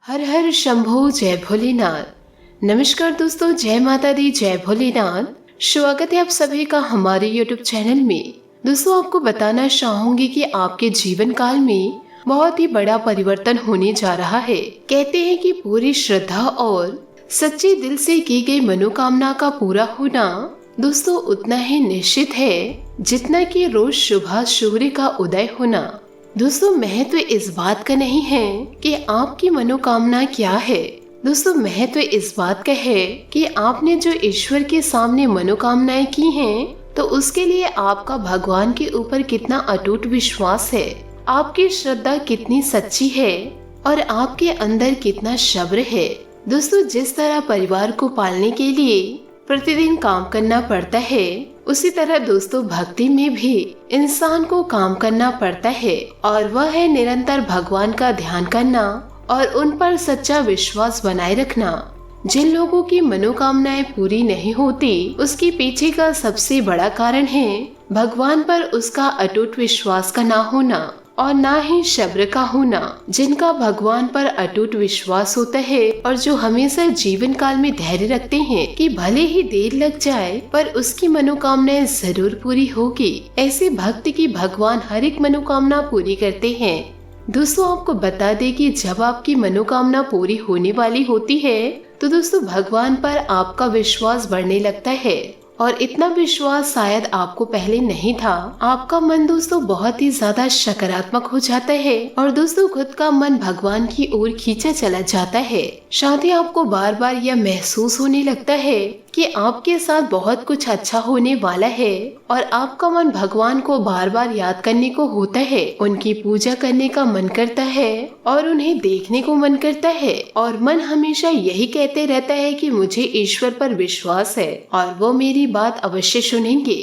हर हर शंभो जय भोलेनाथ। नमस्कार दोस्तों, जय माता दी, जय भोलेनाथ। स्वागत है आप सभी का हमारे YouTube चैनल में। दोस्तों, आपको बताना चाहूंगी कि आपके जीवन काल में बहुत ही बड़ा परिवर्तन होने जा रहा है। कहते हैं कि पूरी श्रद्धा और सच्चे दिल से की गई मनोकामना का पूरा होना दोस्तों उतना ही निश्चित है जितना कि रोज सुबह सूर्य का उदय होना। दोस्तों, महत्व इस बात का नहीं है कि आपकी मनोकामना क्या है। दोस्तों, महत्व इस बात का है कि आपने जो ईश्वर के सामने मनोकामनाएं की हैं, तो उसके लिए आपका भगवान के ऊपर कितना अटूट विश्वास है, आपकी श्रद्धा कितनी सच्ची है और आपके अंदर कितना सब्र है। दोस्तों, जिस तरह परिवार को पालने के लिए प्रतिदिन काम करना पड़ता है, उसी तरह दोस्तों भक्ति में भी इंसान को काम करना पड़ता है, और वह है निरंतर भगवान का ध्यान करना और उन पर सच्चा विश्वास बनाए रखना। जिन लोगों की मनोकामनाएं पूरी नहीं होती, उसके पीछे का सबसे बड़ा कारण है भगवान पर उसका अटूट विश्वास का ना होना और ना ही सब्र का होना। जिनका भगवान पर अटूट विश्वास होता है और जो हमेशा जीवन काल में धैर्य रखते हैं कि भले ही देर लग जाए पर उसकी मनोकामनाएं जरूर पूरी होगी, ऐसे भक्त की भगवान हर एक मनोकामना पूरी करते हैं। दोस्तों, आपको बता दें कि जब आपकी मनोकामना पूरी होने वाली होती है, तो दोस्तों भगवान पर आपका विश्वास बढ़ने लगता है, और इतना विश्वास शायद आपको पहले नहीं था। आपका मन दोस्तों बहुत ही ज्यादा सकारात्मक हो जाता है और दोस्तों खुद का मन भगवान की ओर खींचा चला जाता है। साथ ही आपको बार बार यह महसूस होने लगता है कि आपके साथ बहुत कुछ अच्छा होने वाला है, और आपका मन भगवान को बार बार याद करने को होता है, उनकी पूजा करने का मन करता है और उन्हें देखने को मन करता है, और मन हमेशा यही कहते रहता है कि मुझे ईश्वर पर विश्वास है और वो मेरी बात अवश्य सुनेंगे।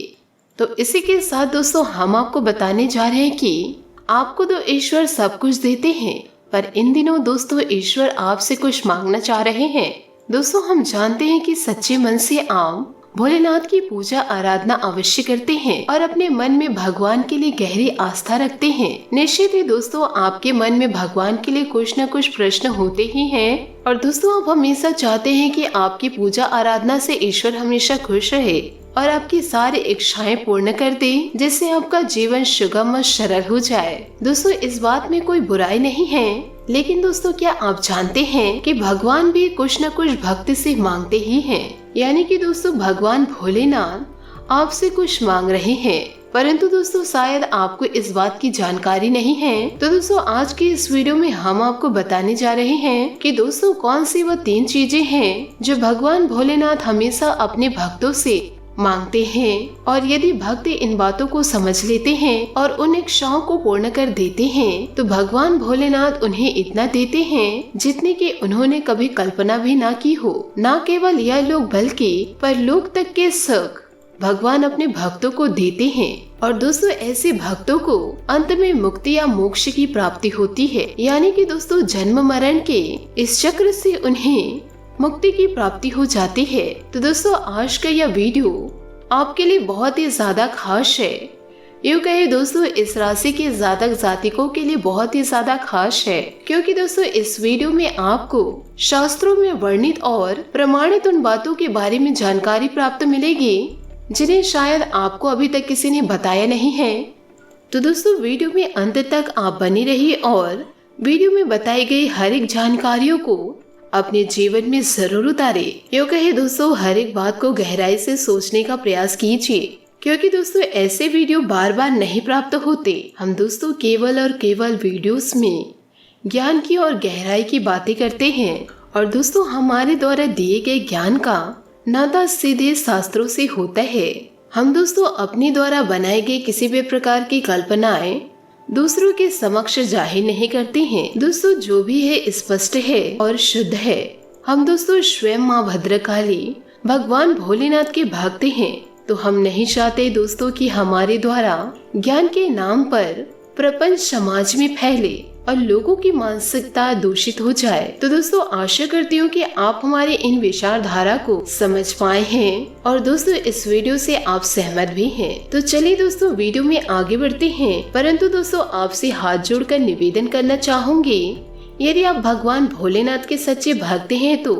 तो इसी के साथ दोस्तों हम आपको बताने जा रहे हैं कि आपको तो ईश्वर सब कुछ देते हैं, पर इन दिनों दोस्तों ईश्वर आपसे कुछ मांगना चाह रहे हैं। दोस्तों, हम जानते हैं कि सच्चे मन से आप भोलेनाथ की पूजा आराधना अवश्य करते हैं और अपने मन में भगवान के लिए गहरी आस्था रखते हैं। निश्चित ही दोस्तों आपके मन में भगवान के लिए कुछ न कुछ प्रश्न होते ही हैं, और दोस्तों आप हमेशा चाहते हैं कि आपकी पूजा आराधना से ईश्वर हमेशा खुश रहे और आपकी सारी इच्छाएं पूर्ण कर दे, जिससे आपका जीवन सुगम और सरल हो जाए। दोस्तों, इस बात में कोई बुराई नहीं है, लेकिन दोस्तों क्या आप जानते हैं कि भगवान भी कुछ न कुछ भक्ति से मांगते ही हैं। यानी कि दोस्तों भगवान भोलेनाथ आपसे कुछ मांग रहे हैं, परंतु दोस्तों शायद आपको इस बात की जानकारी नहीं है। तो दोस्तों आज की इस वीडियो में हम आपको बताने जा रहे हैं कि दोस्तों कौन सी वो 3 चीजें हैं जो भगवान भोलेनाथ हमेशा अपने भक्तों से मांगते हैं, और यदि भक्त इन बातों को समझ लेते हैं और उन इच्छाओं को पूर्ण कर देते हैं, तो भगवान भोलेनाथ उन्हें इतना देते हैं जितने कि उन्होंने कभी कल्पना भी ना की हो। ना केवल यह लोग बल्कि परलोक तक के सुख भगवान अपने भक्तों को देते हैं, और दोस्तों ऐसे भक्तों को अंत में मुक्ति या मोक्ष की प्राप्ति होती है। यानी कि दोस्तों जन्म मरण के इस चक्र से उन्हें मुक्ति की प्राप्ति हो जाती है। तो दोस्तों आज का यह वीडियो आपके लिए बहुत ही ज्यादा खास है। यूँ कहे दोस्तों इस राशि के जातक जातिकों के लिए बहुत ही ज्यादा खास है, क्योंकि दोस्तों इस वीडियो में आपको शास्त्रों में वर्णित और प्रमाणित उन बातों के बारे में जानकारी प्राप्त मिलेगी जिन्हें शायद आपको अभी तक किसी ने बताया नहीं है। तो दोस्तों वीडियो में अंत तक आप बनी रहिए और वीडियो में बताई गई हर एक जानकारियों को अपने जीवन में जरूर उतारे। यूँ कहे दोस्तों हर एक बात को गहराई से सोचने का प्रयास कीजिए, क्योंकि दोस्तों ऐसे वीडियो बार बार नहीं प्राप्त होते। हम दोस्तों केवल और केवल वीडियोस में ज्ञान की और गहराई की बातें करते हैं, और दोस्तों हमारे द्वारा दिए गए ज्ञान का नाता सीधे शास्त्रों से होता है। हम दोस्तों अपने द्वारा बनाए गए किसी भी प्रकार की कल्पनाएं दूसरों के समक्ष जाहिर नहीं करते हैं। दोस्तों जो भी है स्पष्ट है और शुद्ध है। हम दोस्तों स्वयं माँ भद्रकाली भगवान भोलेनाथ के भक्त हैं, तो हम नहीं चाहते दोस्तों कि हमारे द्वारा ज्ञान के नाम पर प्रपंच समाज में फैले और लोगों की मानसिकता दूषित हो जाए। तो दोस्तों आशा करती हूँ कि आप हमारे इन विचारधारा को समझ पाए हैं, और दोस्तों इस वीडियो से आप सहमत भी हैं। तो चलिए दोस्तों वीडियो में आगे बढ़ते हैं, परंतु दोस्तों आपसे हाथ जोड़कर निवेदन करना चाहूंगी यदि आप भगवान भोलेनाथ के सच्चे भक्त हैं तो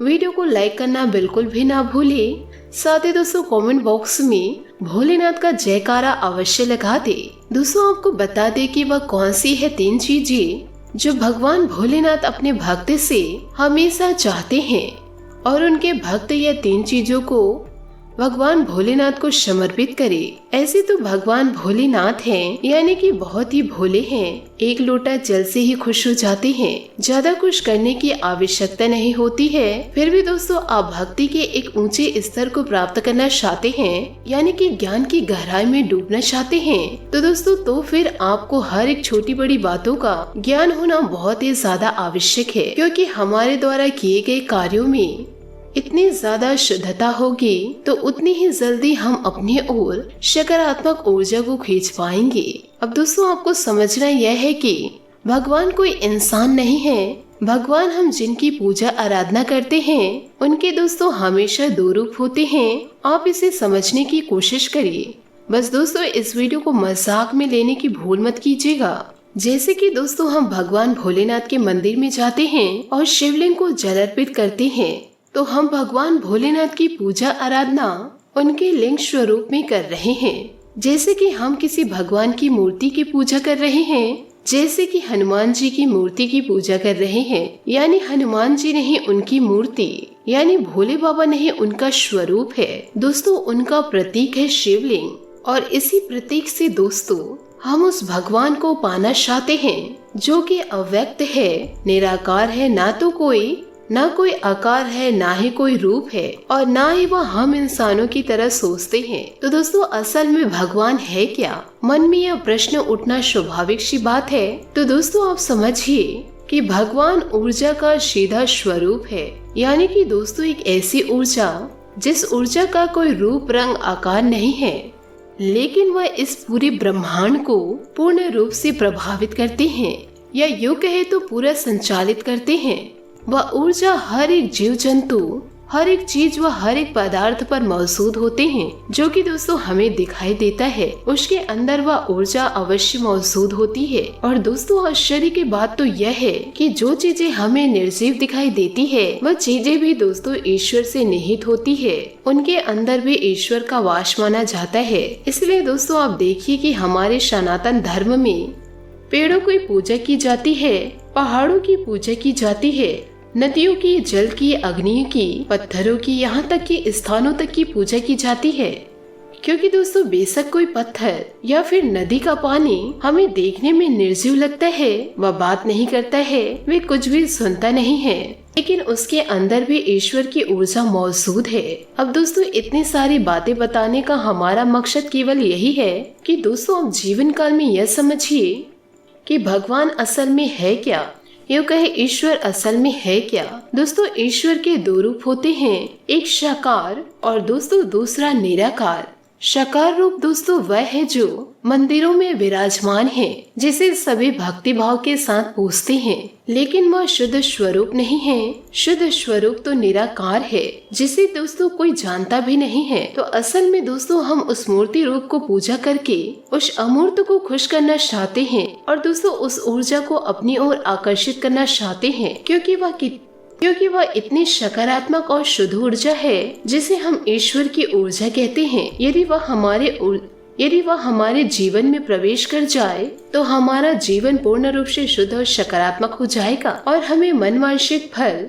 वीडियो को लाइक करना बिल्कुल भी ना भूलें। साथ ही दोस्तों कमेंट बॉक्स में भोलेनाथ का जयकारा अवश्य लगा दे। दोस्तों आपको बता दे कि वह कौन सी है 3 चीजें जो भगवान भोलेनाथ अपने भक्त से हमेशा चाहते हैं और उनके भक्त यह 3 चीजों को भगवान भोलेनाथ को समर्पित करे। ऐसे तो भगवान भोलेनाथ हैं, यानी कि बहुत ही भोले हैं। एक लोटा जल से ही खुश हो जाते हैं, ज्यादा कुछ करने की आवश्यकता नहीं होती है। फिर भी दोस्तों आप भक्ति के एक ऊंचे स्तर को प्राप्त करना चाहते हैं, यानी कि ज्ञान की गहराई में डूबना चाहते हैं, तो दोस्तों तो फिर आपको हर एक छोटी बड़ी बातों का ज्ञान होना बहुत ही ज्यादा आवश्यक है। क्योंकि हमारे द्वारा किए गए कार्यों में इतनी ज्यादा शुद्धता होगी तो उतनी ही जल्दी हम अपनी ओर सकारात्मक ऊर्जा को खींच पाएंगे। अब दोस्तों आपको समझना यह है कि भगवान कोई इंसान नहीं है। भगवान हम जिनकी पूजा आराधना करते हैं उनके दोस्तों हमेशा 2 रूप होते हैं। आप इसे समझने की कोशिश करिए। बस दोस्तों इस वीडियो को मजाक में लेने की भूल मत कीजिएगा। जैसे कि दोस्तों हम भगवान भोलेनाथ के मंदिर में जाते हैं और शिवलिंग को जल अर्पित करते हैं, तो हम भगवान भोलेनाथ की पूजा आराधना उनके लिंग स्वरूप में कर रहे हैं। जैसे कि हम किसी भगवान की मूर्ति की पूजा कर रहे हैं, जैसे कि हनुमान जी की मूर्ति की पूजा कर रहे हैं, यानी हनुमान जी नहीं उनकी मूर्ति, यानी भोले बाबा नहीं उनका स्वरूप है। दोस्तों उनका प्रतीक है शिवलिंग, और इसी प्रतीक से दोस्तों हम उस भगवान को पाना चाहते हैं जो कि अव्यक्त है, निराकार है, ना कोई आकार है, ना ही कोई रूप है, और ना ही वह हम इंसानों की तरह सोचते हैं। तो दोस्तों असल में भगवान है क्या? मन में यह प्रश्न उठना स्वाभाविक सी बात है। तो दोस्तों आप समझिए कि भगवान ऊर्जा का सीधा स्वरूप है, यानी कि दोस्तों एक ऐसी ऊर्जा जिस ऊर्जा का कोई रूप रंग आकार नहीं है, लेकिन वह इस पूरे ब्रह्मांड को पूर्ण रूप से प्रभावित करते हैं, या यूं कहे तो पूरा संचालित करते हैं। वह ऊर्जा हर एक जीव जंतु, हर एक चीज व हर एक पदार्थ पर मौजूद होते हैं, जो कि दोस्तों हमें दिखाई देता है उसके अंदर वह ऊर्जा अवश्य मौजूद होती है। और दोस्तों आश्चर्य की बात तो यह है कि जो चीजें हमें निर्जीव दिखाई देती है वह चीजें भी दोस्तों ईश्वर से निहित होती है, उनके अंदर भी ईश्वर का वास माना जाता है। इसलिए दोस्तों आप देखिए कि हमारे सनातन धर्म में पेड़ों की पूजा की जाती है, पहाड़ों की पूजा की जाती है, नदियों की, जल की, अग्नि की, पत्थरों की, यहाँ तक कि स्थानों तक की पूजा की जाती है। क्योंकि दोस्तों बेशक कोई पत्थर या फिर नदी का पानी हमें देखने में निर्जीव लगता है, वह बात नहीं करता है, वे कुछ भी सुनता नहीं है, लेकिन उसके अंदर भी ईश्वर की ऊर्जा मौजूद है। अब दोस्तों इतनी सारी बातें बताने का हमारा मकसद केवल यही है कि दोस्तों आप जीवन काल में यह समझिए कि भगवान असल में है क्या, यूँ कहे ईश्वर असल में है क्या। दोस्तों ईश्वर के 2 रूप होते हैं, एक साकार और दोस्तों दूसरा निराकार। साकार रूप दोस्तों वह है जो मंदिरों में विराजमान है, जिसे सभी भक्ति भाव के साथ पूजते हैं, लेकिन वह शुद्ध स्वरूप नहीं है। शुद्ध स्वरूप तो निराकार है, जिसे दोस्तों कोई जानता भी नहीं है। तो असल में दोस्तों हम उस मूर्ति रूप को पूजा करके उस अमूर्त को खुश करना चाहते हैं, और दोस्तों उस ऊर्जा को अपनी ओर आकर्षित करना चाहते हैं, क्योंकि वह इतनी सकारात्मक और शुद्ध ऊर्जा है जिसे हम ईश्वर की ऊर्जा कहते हैं। यदि वह हमारे जीवन में प्रवेश कर जाए तो हमारा जीवन पूर्ण रूप से शुद्ध और सकारात्मक हो जाएगा, और हमें मनवांछित फल,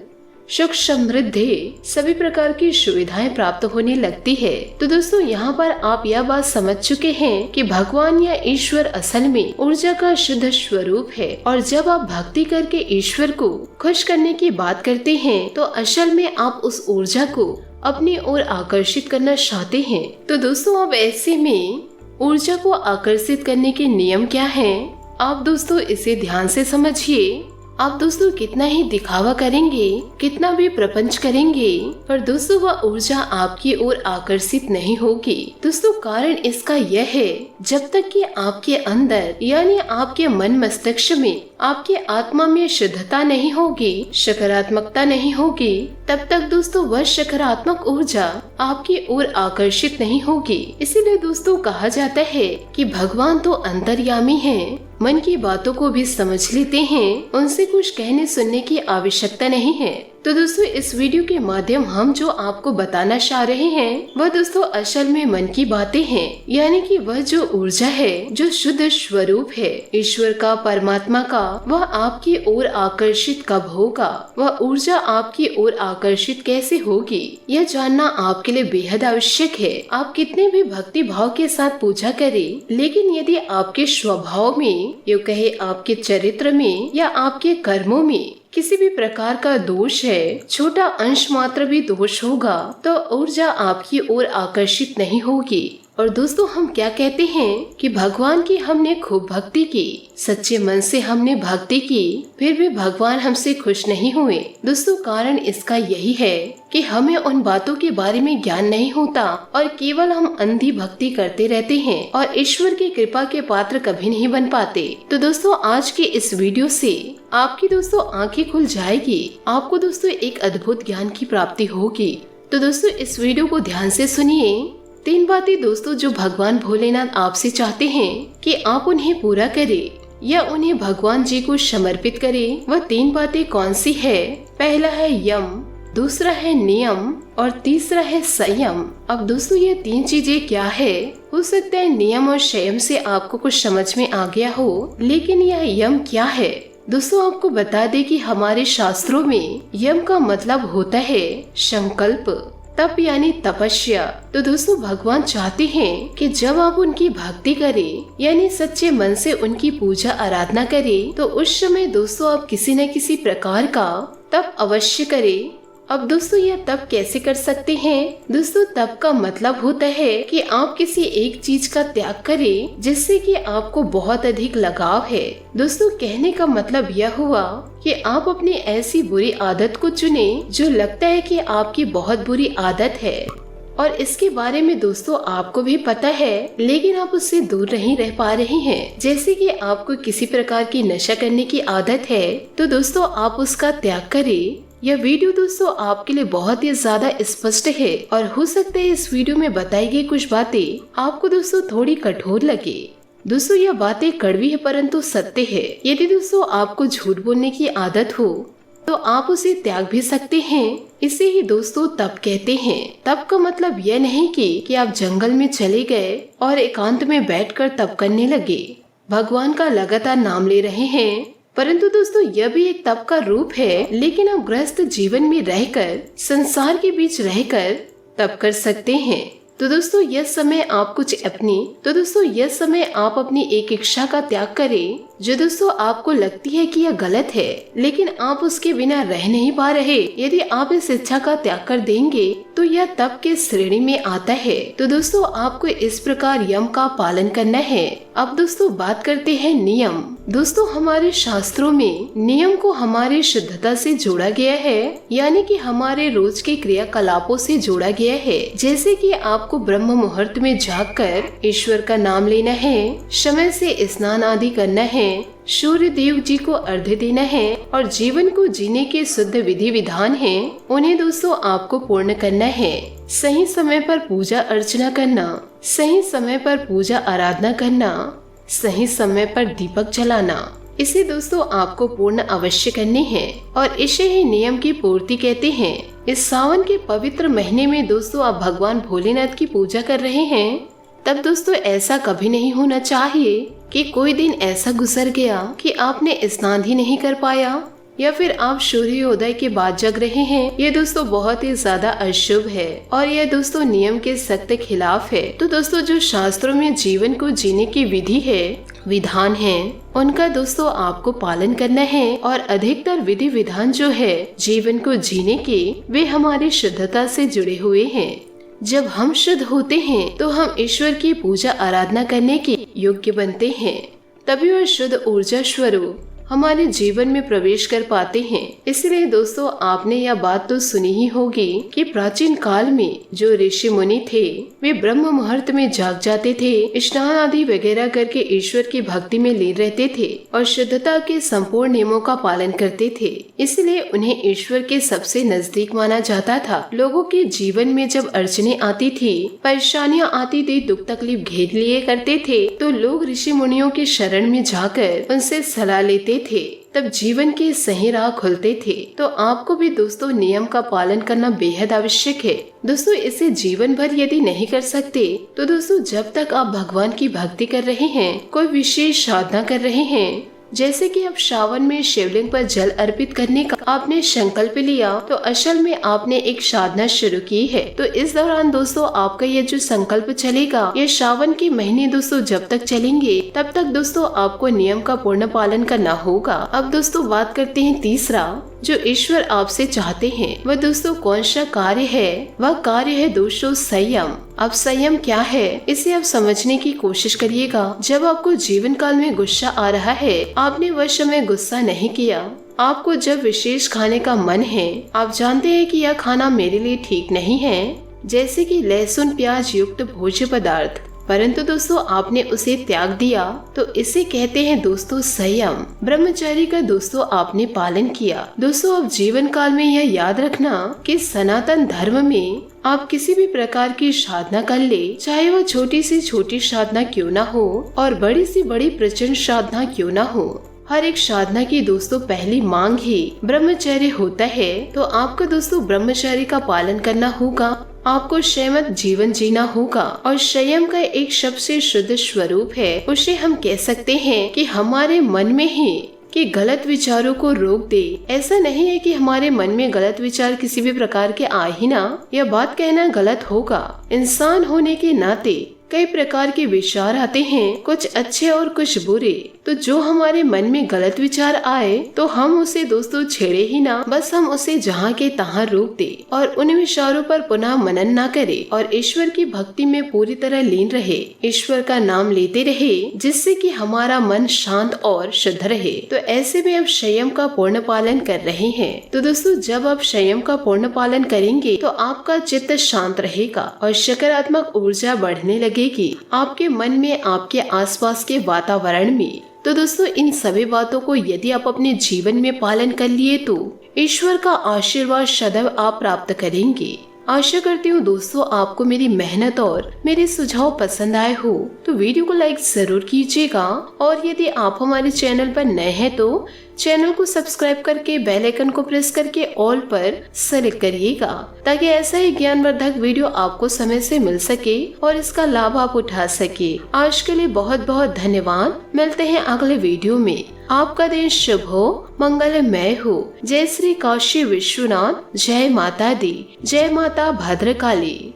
सुख, समृद्धि, सभी प्रकार की सुविधाएं प्राप्त होने लगती है। तो दोस्तों यहाँ पर आप यह बात समझ चुके हैं कि भगवान या ईश्वर असल में ऊर्जा का शुद्ध स्वरूप है, और जब आप भक्ति करके ईश्वर को खुश करने की बात करते हैं तो असल में आप उस ऊर्जा को अपनी ओर आकर्षित करना चाहते हैं। तो दोस्तों अब ऐसे में ऊर्जा को आकर्षित करने के नियम क्या हैं? आप दोस्तों इसे ध्यान से समझिए। आप दोस्तों कितना ही दिखावा करेंगे, कितना भी प्रपंच करेंगे, पर दोस्तों वह ऊर्जा आपकी ओर आकर्षित नहीं होगी। दोस्तों कारण इसका यह है, जब तक कि आपके अंदर यानी आपके मन मस्तिष्क में, आपके आत्मा में शुद्धता नहीं होगी, सकारात्मकता नहीं होगी, तब तक दोस्तों वह सकारात्मक ऊर्जा आपकी ओर आकर्षित नहीं होगी। इसीलिए दोस्तों कहा जाता है कि भगवान तो अंतर्यामी है, मन की बातों को भी समझ लेते हैं, उनसे कुछ कहने सुनने की आवश्यकता नहीं है। तो दोस्तों इस वीडियो के माध्यम हम जो आपको बताना चाह रहे हैं वह दोस्तों असल में मन की बातें हैं, यानी कि वह जो ऊर्जा है, जो शुद्ध स्वरूप है ईश्वर का, परमात्मा का, वह आपकी ओर आकर्षित कब होगा, वह ऊर्जा आपकी ओर आकर्षित कैसे होगी, यह जानना आपके लिए बेहद आवश्यक है। आप कितने भी भक्ति भाव के साथ पूजा करें, लेकिन यदि आपके स्वभाव में, यो कहे आपके चरित्र में या आपके कर्मों में किसी भी प्रकार का दोष है, छोटा अंश मात्र भी दोष होगा, तो ऊर्जा आपकी ओर आकर्षित नहीं होगी। और दोस्तों हम क्या कहते हैं कि भगवान की हमने खूब भक्ति की, सच्चे मन से हमने भक्ति की, फिर भी भगवान हमसे खुश नहीं हुए। दोस्तों कारण इसका यही है कि हमें उन बातों के बारे में ज्ञान नहीं होता और केवल हम अंधी भक्ति करते रहते हैं और ईश्वर की कृपा के पात्र कभी नहीं बन पाते। तो दोस्तों आज के इस वीडियो से आपकी दोस्तों आंखें खुल जाएगी, आपको दोस्तों एक अद्भुत ज्ञान की प्राप्ति होगी। तो दोस्तों इस वीडियो को ध्यान से सुनिए। 3 बातें दोस्तों जो भगवान भोलेनाथ आपसे चाहते हैं कि आप उन्हें पूरा करें या उन्हें भगवान जी को समर्पित करें, वह 3 बातें कौन सी है? पहला है यम, दूसरा है नियम और तीसरा है संयम। अब दोस्तों ये 3 चीजें क्या है? हो सकता है नियम और संयम से आपको कुछ समझ में आ गया हो, लेकिन यह यम क्या है? दोस्तों आपको बता दें कि हमारे शास्त्रों में यम का मतलब होता है संकल्प, तप यानी तपस्या। तो दोस्तों भगवान चाहते हैं कि जब आप उनकी भक्ति करें, यानी सच्चे मन से उनकी पूजा आराधना करें, तो उस समय दोस्तों आप किसी न किसी प्रकार का तप अवश्य करें। अब दोस्तों यह तप कैसे कर सकते हैं? दोस्तों तप का मतलब होता है कि आप किसी एक चीज का त्याग करें जिससे कि आपको बहुत अधिक लगाव है। दोस्तों कहने का मतलब यह हुआ कि आप अपनी ऐसी बुरी आदत को चुने जो लगता है कि आपकी बहुत बुरी आदत है और इसके बारे में दोस्तों आपको भी पता है, लेकिन आप उससे दूर नहीं रह पा रहे हैं। जैसे कि आपको किसी प्रकार की नशा करने की आदत है, तो दोस्तों आप उसका त्याग करें। यह वीडियो दोस्तों आपके लिए बहुत ही ज्यादा स्पष्ट है और हो सकता है इस वीडियो में बताई गई कुछ बातें आपको दोस्तों थोड़ी कठोर लगे। दोस्तों यह बातें कड़वी है परंतु सत्य है। यदि दोस्तों आपको झूठ बोलने की आदत हो तो आप उसे त्याग भी सकते हैं। इसे ही दोस्तों तप कहते हैं। तप का मतलब यह नहीं कि आप जंगल में चले गए और एकांत में बैठकर तप करने लगे, भगवान का लगातार नाम ले रहे हैं, परंतु दोस्तों यह भी एक तप का रूप है। लेकिन आप गृहस्थ जीवन में रहकर, संसार के बीच रहकर तप कर सकते हैं। तो दोस्तों यह समय आप अपनी एक इच्छा का त्याग करें जो दोस्तों आपको लगती है कि यह गलत है, लेकिन आप उसके बिना रह नहीं पा रहे। यदि आप इस इच्छा का त्याग कर देंगे तो यह तप के श्रेणी में आता है। तो दोस्तों आपको इस प्रकार यम का पालन करना है। अब दोस्तों बात करते हैं नियम। दोस्तों हमारे शास्त्रों में नियम को हमारी शुद्धता से जोड़ा गया है, यानी कि हमारे रोज के क्रियाकलापों से जोड़ा गया है। जैसे कि आपको ब्रह्म मुहूर्त में जागकर ईश्वर का नाम लेना है, समय से स्नान आदि करना है, सूर्य देव जी को अर्घ्य देना है और जीवन को जीने के शुद्ध विधि विधान हैं, उन्हें दोस्तों आपको पूर्ण करना है। सही समय पर पूजा अर्चना करना, सही समय पर पूजा आराधना करना, सही समय पर दीपक जलाना, इसे दोस्तों आपको पूर्ण अवश्य करने हैं और इसे ही नियम की पूर्ति कहते हैं। इस सावन के पवित्र महीने में दोस्तों आप भगवान भोलेनाथ की पूजा कर रहे हैं, तब दोस्तों ऐसा कभी नहीं होना चाहिए कि कोई दिन ऐसा गुजर गया कि आपने स्नान ही नहीं कर पाया या फिर आप सूर्योदय के बाद जग रहे हैं। ये दोस्तों बहुत ही ज्यादा अशुभ है और यह दोस्तों नियम के सख्त खिलाफ है। तो दोस्तों जो शास्त्रों में जीवन को जीने की विधि है, विधान है, उनका दोस्तों आपको पालन करना है और अधिकतर विधि विधान जो है जीवन को जीने के, वे हमारी शुद्धता से जुड़े हुए हैं। जब हम शुद्ध होते हैं तो हम ईश्वर की पूजा आराधना करने के योग्य बनते हैं, तभी वह शुद्ध ऊर्जा स्वरूप हमारे जीवन में प्रवेश कर पाते हैं। इसलिए दोस्तों आपने यह बात तो सुनी ही होगी कि प्राचीन काल में जो ऋषि मुनि थे वे ब्रह्म मुहूर्त में जाग जाते थे, स्नान आदि वगैरह करके ईश्वर की भक्ति में लीन रहते थे और शुद्धता के संपूर्ण नियमों का पालन करते थे। इसलिए उन्हें ईश्वर के सबसे नजदीक माना जाता था। लोगों के जीवन में जब अड़चने आती थी, परेशानियां आती थी, दुख तकलीफ घेर लिए करते थे, तो लोग ऋषि मुनियों की शरण में जाकर उनसे सलाह लेते थे, तब जीवन के सही राह खुलते थे। तो आपको भी दोस्तों नियम का पालन करना बेहद आवश्यक है। दोस्तों इसे जीवन भर यदि नहीं कर सकते तो दोस्तों जब तक आप भगवान की भक्ति कर रहे हैं, कोई विशेष साधना कर रहे हैं, जैसे कि अब श्रावण में शिवलिंग पर जल अर्पित करने का आपने संकल्प लिया, तो असल में आपने एक साधना शुरू की है। तो इस दौरान दोस्तों आपका ये जो संकल्प चलेगा, ये श्रावण के महीने दोस्तों जब तक चलेंगे तब तक दोस्तों आपको नियम का पूर्ण पालन करना होगा। अब दोस्तों बात करते हैं तीसरा, जो ईश्वर आपसे चाहते हैं वह दोस्तों कौन सा कार्य है? वह कार्य है दोस्तों संयम। अब संयम क्या है, इसे आप समझने की कोशिश करिएगा। जब आपको जीवन काल में गुस्सा आ रहा है, आपने वह समय गुस्सा नहीं किया। आपको जब विशेष खाने का मन है, आप जानते हैं कि यह खाना मेरे लिए ठीक नहीं है, जैसे कि लहसुन प्याज युक्त भोज्य पदार्थ, परंतु दोस्तों आपने उसे त्याग दिया, तो इसे कहते हैं दोस्तों संयम। ब्रह्मचर्य का दोस्तों आपने पालन किया। दोस्तों अब जीवन काल में यह याद रखना कि सनातन धर्म में आप किसी भी प्रकार की साधना कर ले, चाहे वह छोटी से छोटी साधना क्यों ना हो और बड़ी से बड़ी प्रचंड साधना क्यों ना हो, हर एक साधना की दोस्तों पहली मांग ही ब्रह्मचर्य होता है। तो आपको दोस्तों ब्रह्मचर्य का पालन करना होगा, आपको संयमित जीवन जीना होगा। और संयम का एक सबसे शुद्ध स्वरूप है, उसे हम कह सकते हैं कि हमारे मन में ही कि गलत विचारों को रोक दे। ऐसा नहीं है कि हमारे मन में गलत विचार किसी भी प्रकार के आ ही ना, यह बात कहना गलत होगा। इंसान होने के नाते कई प्रकार के विचार आते हैं, कुछ अच्छे और कुछ बुरे। तो जो हमारे मन में गलत विचार आए तो हम उसे दोस्तों छेड़े ही ना, बस हम उसे जहाँ के तहाँ रोक दे और उन विचारों पर पुनः मनन ना करे और ईश्वर की भक्ति में पूरी तरह लीन रहे, ईश्वर का नाम लेते रहे, जिससे कि हमारा मन शांत और शुद्ध रहे। तो ऐसे में आप संयम का पूर्ण पालन कर रहे हैं। तो दोस्तों जब आप संयम का पूर्ण पालन करेंगे तो आपका चित्त शांत रहेगा और सकारात्मक ऊर्जा बढ़ने लगेगी आपके मन में, आपके आसपास के वातावरण में। तो दोस्तों इन सभी बातों को यदि आप अपने जीवन में पालन कर लिए तो ईश्वर का आशीर्वाद सदैव आप प्राप्त करेंगे। आशा करती हूँ दोस्तों आपको मेरी मेहनत और मेरे सुझाव पसंद आए हो, तो वीडियो को लाइक जरूर कीजिएगा और यदि आप हमारे चैनल पर नए हैं तो चैनल को सब्सक्राइब करके बेल आइकन को प्रेस करके ऑल पर सेलेक्ट करिएगा, ताकि ऐसा ही ज्ञानवर्धक वीडियो आपको समय से मिल सके और इसका लाभ आप उठा सके। आज के लिए बहुत बहुत धन्यवाद। मिलते हैं अगले वीडियो में। आपका दिन शुभ हो, मंगलमय हो। जय श्री काशी विश्वनाथ, जय माता दी, जय माता भद्रकाली।